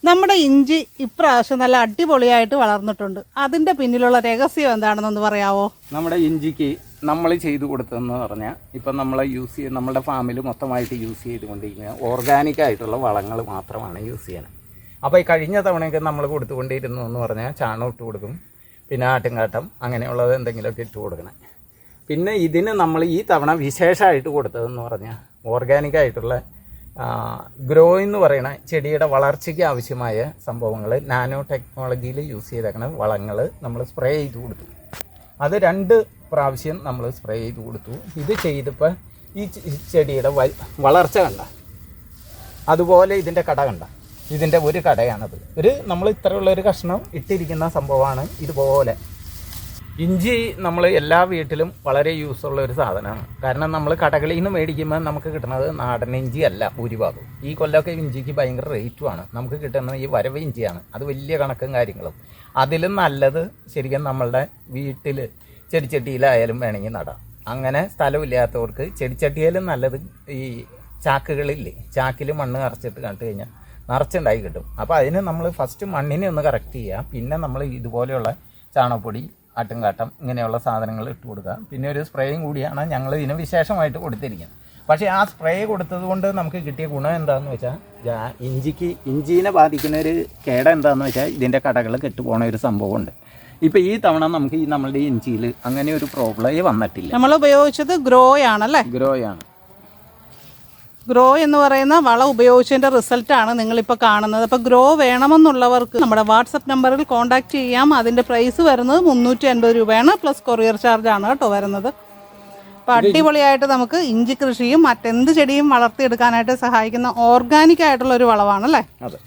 നമ്മുടെ ഇഞ്ചി ഇപ്രാവശ്യം നല്ല അടിപൊളിയായിട്ട് വളർന്നിട്ടുണ്ട്. അതിൻ്റെ പിന്നിലുള്ള രഹസ്യം എന്താണെന്നൊന്ന് പറയാവോ? നമ്മുടെ ഇഞ്ചിക്ക് നമ്മൾ ചെയ്തു കൊടുത്തതെന്ന് പറഞ്ഞാൽ ഇപ്പം നമ്മൾ നമ്മുടെ ഫാമിൽ മൊത്തമായിട്ട് യൂസ് ചെയ്തുകൊണ്ടിരിക്കുന്ന ഓർഗാനിക് ആയിട്ടുള്ള വളങ്ങൾ മാത്രമാണ് യൂസ് ചെയ്യണത്. അപ്പോൾ ഈ കഴിഞ്ഞ തവണയൊക്കെ നമ്മൾ കൊടുത്തുകൊണ്ടിരുന്നു എന്ന് പറഞ്ഞാൽ ചാണകം ഇട്ട് കൊടുക്കും, പിന്നെ ആട്ടുംകാട്ടം അങ്ങനെയുള്ളത് എന്തെങ്കിലുമൊക്കെ ഇട്ട് കൊടുക്കണം. പിന്നെ ഇതിന് നമ്മൾ ഈ തവണ വിശേഷമായിട്ട് കൊടുത്തതെന്ന് പറഞ്ഞാൽ ഓർഗാനിക്കായിട്ടുള്ള ഗ്രോ എന്ന് പറയുന്ന ചെടിയുടെ വളർച്ചയ്ക്ക് ആവശ്യമായ സംഭവങ്ങൾ നാനോ ടെക്നോളജിയിൽ യൂസ് ചെയ്തേക്കുന്ന വളങ്ങൾ നമ്മൾ സ്പ്രേ ചെയ്ത് കൊടുത്തു. അത് 2 പ്രാവശ്യം നമ്മൾ സ്പ്രേ ചെയ്ത് കൊടുത്തു. ഇത് ചെയ്തപ്പോൾ ഈ ചെടിയുടെ വളർച്ച കണ്ട, അതുപോലെ ഇതിൻ്റെ കട കണ്ട, ഇതിൻ്റെ ഒരു കടയാണത്. നമ്മൾ ഇത്രയുള്ളൊരു കഷ്ണം ഇട്ടിരിക്കുന്ന സംഭവമാണ്. ഇതുപോലെ ഇഞ്ചി നമ്മൾ എല്ലാ വീട്ടിലും വളരെ യൂസുള്ള ഒരു സാധനമാണ്. കാരണം നമ്മൾ കടകളിൽ നിന്ന് മേടിക്കുമ്പോൾ നമുക്ക് കിട്ടുന്നത് നാടൻ ഇഞ്ചി അല്ല ഭൂരിഭാഗം. ഈ കൊല്ലമൊക്കെ ഇഞ്ചിക്ക് ഭയങ്കര റേറ്റുമാണ്. നമുക്ക് കിട്ടുന്നത് ഈ വരവ് ഇഞ്ചിയാണ്. അത് വലിയ കണക്കും കാര്യങ്ങളും. അതിലും നല്ലത് ശരിക്കും നമ്മളുടെ വീട്ടിൽ ചെടിച്ചട്ടിയിലായാലും വേണമെങ്കിൽ നടാം. അങ്ങനെ സ്ഥലമില്ലാത്തവർക്ക് ചെടിച്ചട്ടിയിലും നല്ലത് ഈ ചാക്കുകളില്ലേ, ചാക്കിൽ മണ്ണ് നിറച്ചിട്ട് കണ്ടു കഴിഞ്ഞാൽ നിറച്ചുണ്ടായി കിട്ടും. അപ്പോൾ അതിന് നമ്മൾ ഫസ്റ്റ് മണ്ണിനെ ഒന്ന് കറക്റ്റ് ചെയ്യുക. പിന്നെ നമ്മൾ ഇതുപോലെയുള്ള ചാണകപ്പൊടി, ആട്ടുംകാട്ടം ഇങ്ങനെയുള്ള സാധനങ്ങൾ ഇട്ട് കൊടുക്കുക. പിന്നെ ഒരു സ്പ്രേയും കൂടിയാണ് ഞങ്ങൾ ഇതിന് വിശേഷമായിട്ട് കൊടുത്തിരിക്കുന്നത്. പക്ഷേ ആ സ്പ്രേ കൊടുത്തത് കൊണ്ട് നമുക്ക് കിട്ടിയ ഗുണം എന്താണെന്ന് വെച്ചാൽ ഇഞ്ചീനെ ബാധിക്കുന്ന ഒരു കേട എന്താണെന്ന് വെച്ചാൽ ഇതിൻ്റെ കടകൾ കെട്ടുപോണ ഒരു സംഭവമുണ്ട്. ഇപ്പോൾ ഈ തവണ നമുക്ക് നമ്മളുടെ ഇഞ്ചിയിൽ അങ്ങനെ ഒരു പ്രോബ്ലം വന്നിട്ടില്ല. നമ്മൾ ഉപയോഗിച്ചത് ഗ്രോയാണല്ലേ? ഗ്രോയാണ്. ഗ്രോ എന്ന് പറയുന്ന വളം ഉപയോഗിച്ചതിൻ്റെ റിസൾട്ടാണ് നിങ്ങളിപ്പോൾ കാണുന്നത്. അപ്പോൾ ഗ്രോ വേണമെന്നുള്ളവർക്ക് നമ്മുടെ വാട്സപ്പ് നമ്പറിൽ കോൺടാക്റ്റ് ചെയ്യാം. അതിൻ്റെ പ്രൈസ് വരുന്നത് 350 രൂപയാണ്, പ്ലസ് കൊറിയർ ചാർജാണ് കേട്ടോ വരുന്നത്. അപ്പോൾ അടിപൊളിയായിട്ട് നമുക്ക് ഇഞ്ചി കൃഷിയും മറ്റെന്ത് ചെടിയും വളർത്തിയെടുക്കാനായിട്ട് സഹായിക്കുന്ന ഓർഗാനിക് ആയിട്ടുള്ള ഒരു വളമാണല്ലേ? അതെ.